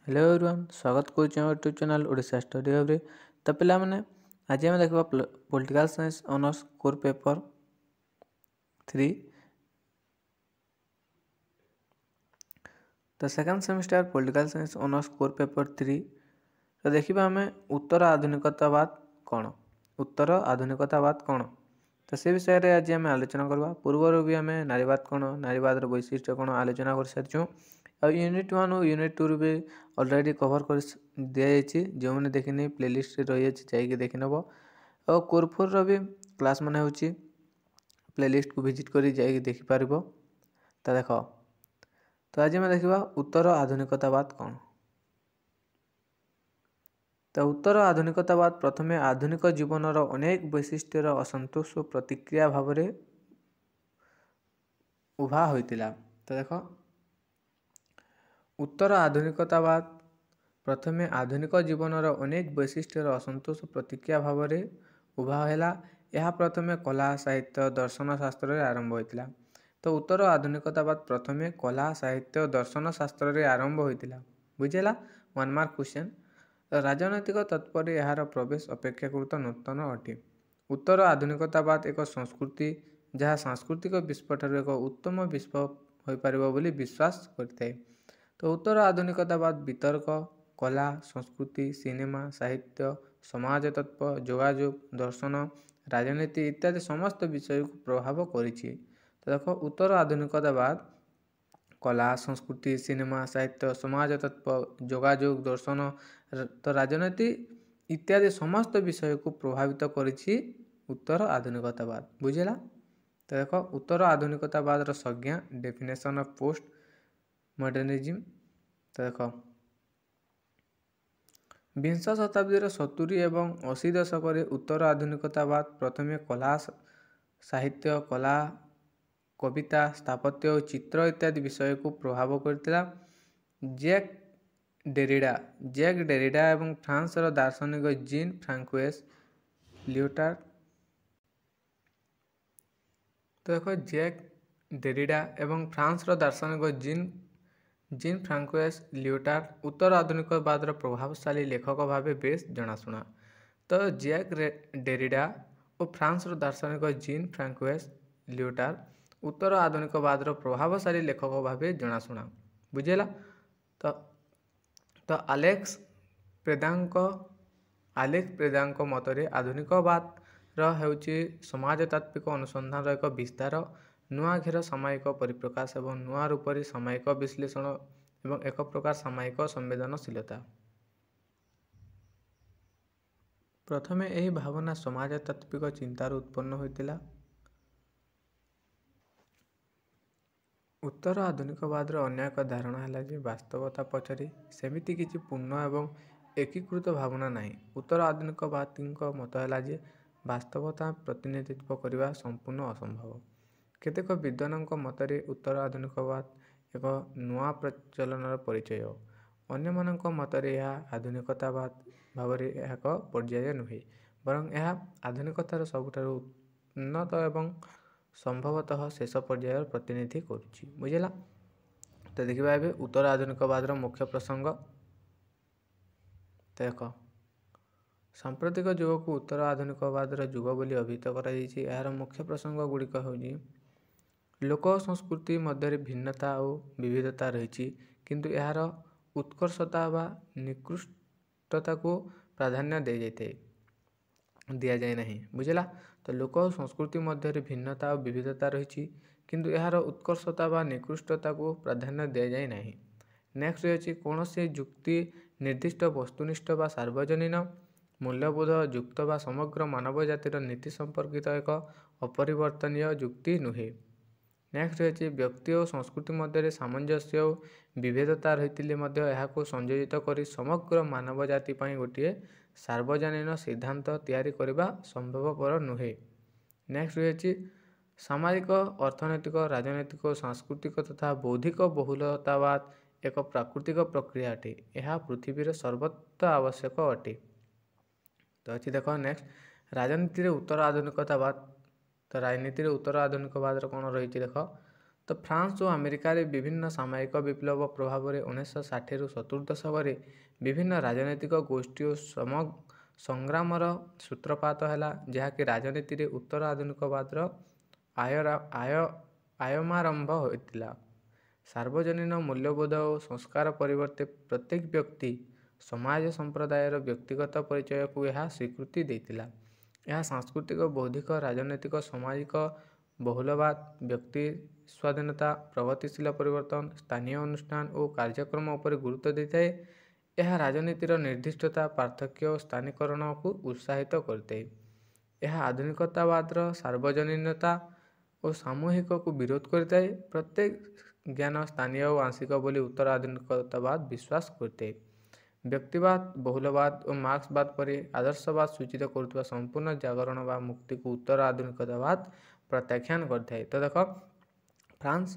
Hello everyone स्वागत करुच्चे YouTube channel Odisha study hub रे। तो पिला माने आज हम देखा political science honours core paper 3। तो second semester political science honours core paper 3 तो देखा आम उत्तर आधुनिकतावाद कौन उत्तर आधुनिकतावाद कौन तो से विषय में आज आम आलोचना करवा। पूर्वर भी आम नारीवाद कौन नारीवाद वैशिष्ट्य कौन आलोचना कर सारी यूनिट 1 और यूनिट 2 भी ऑलरेडी कवर कर दिखाई जो मैंने देखनी प्लेलिस्ट रही है देखी नब और कोर 4 भी क्लास मान हो प्लेलिस्ट को विजिट कर देखिपर। तो देख तो आज मैं देखा उत्तर आधुनिकतावाद कौन। तो उत्तर आधुनिकतावाद प्रथमे आधुनिक जीवनर अनेक वैशिष्ट्यर असंतोष और प्रतिक्रिया भाव में उभा होता। तो देख उत्तर आधुनिकतावाद प्रथमे आधुनिक जीवनर अनेक वैशिष्ट्यर असंतोष प्रतिक्रिया भाव में उभा है। यह प्रथमे कला साहित्य दर्शन शास्त्र में आरंभ होता। तो उत्तर आधुनिकतावाद प्रथमे कला साहित्य दर्शन शास्त्र में आरंभ होता। बुझेगा 1 मार्क क्वेश्चन। राजनैतिक तत्पर यार प्रवेश अपेक्षाकृत नूतन अटे। उत्तर आधुनिकतावाद एक संस्कृति जहाँ सांस्कृतिक विश्व ठार एक उत्तम विश्व हो पार बोली विश्वास करता है। तो उत्तर आधुनिकतावाद वितर्क कला संस्कृति सिनेमा साहित्य समाज तत्व जोगाजोग दर्शन राजनीति इत्यादि समस्त विषय को प्रभाव करिछि। तो देख उत्तर आधुनिकतावाद कला संस्कृति सिनेमा साहित्य समाज तत्व जोगाजोग दर्शन तो राजनीति इत्यादि समस्त विषय को प्रभावित करिछि उत्तर आधुनिकतावाद। बुझेगा। तो देख उत्तर आधुनिकतावाद संज्ञा डेफिनेशन ऑफ पोस्ट मॉडर्निज्म। तो देख 20 शताब्दी 70 एवं 80 दशक उत्तर आधुनिकतावाद प्रथमे कला साहित्य कला कविता स्थापत्य और चित्र इत्यादि विषय को प्रभाव करता। जैक डेरिडा एवं फ्रांस दार्शनिक जीन फ्रांकोइस लियोटार्ड। तो देखो जैक डेरिडा एवं फ्रांस दार्शनिक जीन फ्रांकोइस लियोटार्ड उत्तर आधुनिकवाद प्रभावशाली लेखक भाव बेस जनाशुना। तो जैक डेरिडा और फ्रांस दार्शनिक जीन फ्रांकोइस लियोटार्ड उत्तर आधुनिकवाद प्रभावशाली लेखक भाव जनाशुना। बुझेगा। तो आलेक्स प्रेदांक मतरे आधुनिकवाद होउछि समाजतात्विक अनुसंधान एक विस्तार नुआ घेर सामयिक परिप्रकाश एवं नुआ रूप सामयिक विश्लेषण एवं एक प्रकार सामयिक संवेदनशीलता। प्रथमे यही भावना समाजतात्विक चिंतार उत्पन्न होता। उत्तर आधुनिकवाद अन्य एक धारणा है कि वास्तवता पछरे सेमिति किछि पूर्ण एवं एकीकृत भावना नहीं। उत्तर आधुनिकवादी मत है वास्तवता प्रतिनिधित्व करने संपूर्ण असंभव। केतेक विद्वान मतरे उत्तर आधुनिकवाद एक नुआ प्रचलन परिचय अन्य मानक मतरे यह आधुनिकतावाद भाव में एक पर्याय नुहे बरं यह आधुनिकतार सबुठार उन्नत एवं संभवतः शेष पर्यायर प्रतिनिधि करुछि। बुझेगा। तो देखा ए उत्तर आधुनिकवाद मुख्य प्रसंग। देख सांप्रतिक युग को उत्तर आधुनिकवाद युग बोली अभिहित कर मुख्य प्रसंग गुड़िक हूँ लोक संस्कृति मध्य भिन्नता और विविधता रही किंतु यार उत्कर्षता व निकृष्टता को प्राधान्य दि जाए नहीं। बुझेगा। तो लोक संस्कृति मध्य भिन्नता और विविधता रही किंतु यार उत्कर्षता व निकृष्टता को प्राधान्य दि जाए नहीं। नेक्स्ट रही कौन से युक्ति निर्दिष्ट वस्तुनिष्ठ व सार्वजनीन मूल्यबोध युक्त व समग्र मानव जातिर नीति संपर्कित एक अपरिवर्तनीय युक्ति नुहे। नेक्स्ट रही व्यक्ति और संस्कृति मध्य सामंजस्य और विभेदता रही संयोजित कर समग्र मानव जाति गोटे सार्वजनीन सिद्धांत तैयारी करने संभवपर नुहे। नेक्स्ट रही सामाजिक अर्थनैतिक राजनैतिक सांस्कृतिक तथा बौद्धिक बहुलतावाद एक प्राकृतिक प्रक्रिया अटे यह पृथ्वी सर्वत्र आवश्यक अटे। तो अच्छी देख नेक्स्ट राजनीति उत्तर आधुनिकतावाद। तो राजनीति उत्तर आधुनिकवाद कौन रही देख ତ ଫ୍ରାନ୍ସ ଓ ଆମେରିକାରେ ବିଭିନ୍ନ ସାମୟିକ ବିପ୍ଳବ ପ୍ରଭାବରେ 1960ରୁ 70 ଦଶକରେ ବିଭିନ୍ନ ରାଜନୈତିକ ଗୋଷ୍ଠୀ ଓ ସଂଗ୍ରାମର ସୂତ୍ରପାତ ହେଲା, ଯାହାକି ରାଜନୀତିରେ ଉତ୍ତର ଆଧୁନିକବାଦର ଆୟମାରମ୍ଭ ହୋଇଥିଲା। ସାର୍ବଜନୀନ ମୂଲ୍ୟବୋଧ ଓ ସଂସ୍କାର ପରିବର୍ତ୍ତେ ପ୍ରତ୍ୟେକ ବ୍ୟକ୍ତି, ସମାଜ, ସମ୍ପ୍ରଦାୟର ବ୍ୟକ୍ତିଗତ ପରିଚୟକୁ ଏହା ସ୍ୱୀକୃତି ଦେଇଥିଲା। ଏହା ସାଂସ୍କୃତିକ, ବୌଦ୍ଧିକ, ରାଜନୈତିକ, ସାମାଜିକ ବହୁଲବାଦ, ବ୍ୟକ୍ତି ସ୍ୱାଧୀନତା, ପ୍ରଗତିଶୀଳ ପରିବର୍ତ୍ତନ, ସ୍ଥାନୀୟ ଅନୁଷ୍ଠାନ ଓ କାର୍ଯ୍ୟକ୍ରମ ଉପରେ ଗୁରୁତ୍ୱ ଦେଇଥାଏ। ଏହା ରାଜନୀତିର ନିର୍ଦ୍ଦିଷ୍ଟତା, ପାର୍ଥକ୍ୟ ଓ ସ୍ଥାନୀକରଣକୁ ଉତ୍ସାହିତ କରିଥାଏ। ଏହା ଆଧୁନିକତାବାଦର ସାର୍ବଜନୀନତା ଓ ସାମୂହିକକୁ ବିରୋଧ କରିଥାଏ। ପ୍ରତ୍ୟେକ ଜ୍ଞାନ ସ୍ଥାନୀୟ ଓ ଆଂଶିକ ବୋଲି ଉତ୍ତର ଆଧୁନିକତାବାଦ ବିଶ୍ୱାସ କରିଥାଏ। ବ୍ୟକ୍ତିବାଦ, ବହୁଲବାଦ ଓ ମାର୍କ୍ସବାଦ ପରି ଆଦର୍ଶବାଦ ସୂଚିତ କରୁଥିବା ସମ୍ପୂର୍ଣ୍ଣ ଜାଗରଣ ବା ମୁକ୍ତିକୁ ଉତ୍ତର ଆଧୁନିକତାବାଦ ପ୍ରତ୍ୟାଖ୍ୟାନ କରିଥାଏ। ତ ଦେଖ, ଫ୍ରାନ୍ସ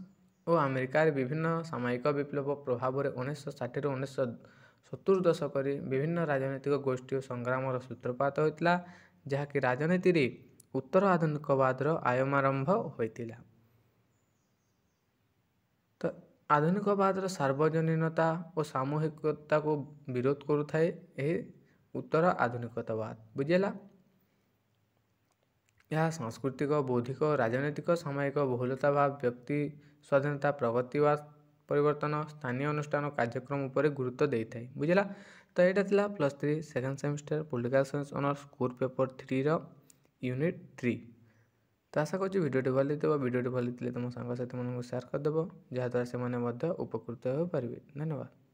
ଓ ଆମେରିକାରେ ବିଭିନ୍ନ ସାମୟିକ ବିପ୍ଳବ ପ୍ରଭାବରେ 1960ରୁ 1970 ଦଶକରେ ବିଭିନ୍ନ ରାଜନୈତିକ ଗୋଷ୍ଠୀ ଓ ସଂଗ୍ରାମର ସୂତ୍ରପାତ ହୋଇଥିଲା, ଯାହାକି ରାଜନୀତିରେ ଉତ୍ତର ଆଧୁନିକବାଦର ଆୟମାରମ୍ଭ ହୋଇଥିଲା। ତ ଆଧୁନିକବାଦର ସାର୍ବଜନୀନତା ଓ ସାମୂହିକତାକୁ ବିରୋଧ କରୁଥାଏ ଏହି ଉତ୍ତର ଆଧୁନିକତାବାଦ। ବୁଝିଲା? ଏହା ସାଂସ୍କୃତିକ, ବୌଦ୍ଧିକ, ରାଜନୈତିକ, ସାମୟିକ ବହୁଲତାବାଦ, ବ୍ୟକ୍ତି ସ୍ୱାଧୀନତା, ପ୍ରଗତିବାଦ, ପରିବର୍ତ୍ତନ, ସ୍ଥାନୀୟ ଅନୁଷ୍ଠାନ କାର୍ଯ୍ୟକ୍ରମ ଉପରେ ଗୁରୁତ୍ୱ ଦେଇଥାଏ। ବୁଝିଲା? ତ ଏଇଟା ଥିଲା +3 second semester political science honours core paper 3ର ୟୁନିଟ୍ 3। ତ ଆଶା କରୁଛି ଭିଡ଼ିଓଟି ଭଲ ହେଇଥିବ। ଭିଡ଼ିଓଟି ଭଲ ହେଇଥିଲେ ତୁମ ସାଙ୍ଗସାଥିମାନଙ୍କୁ ସେୟାର କରିଦେବ, ଯାହାଦ୍ୱାରା ସେମାନେ ମଧ୍ୟ ଉପକୃତ ହୋଇପାରିବେ। ଧନ୍ୟବାଦ।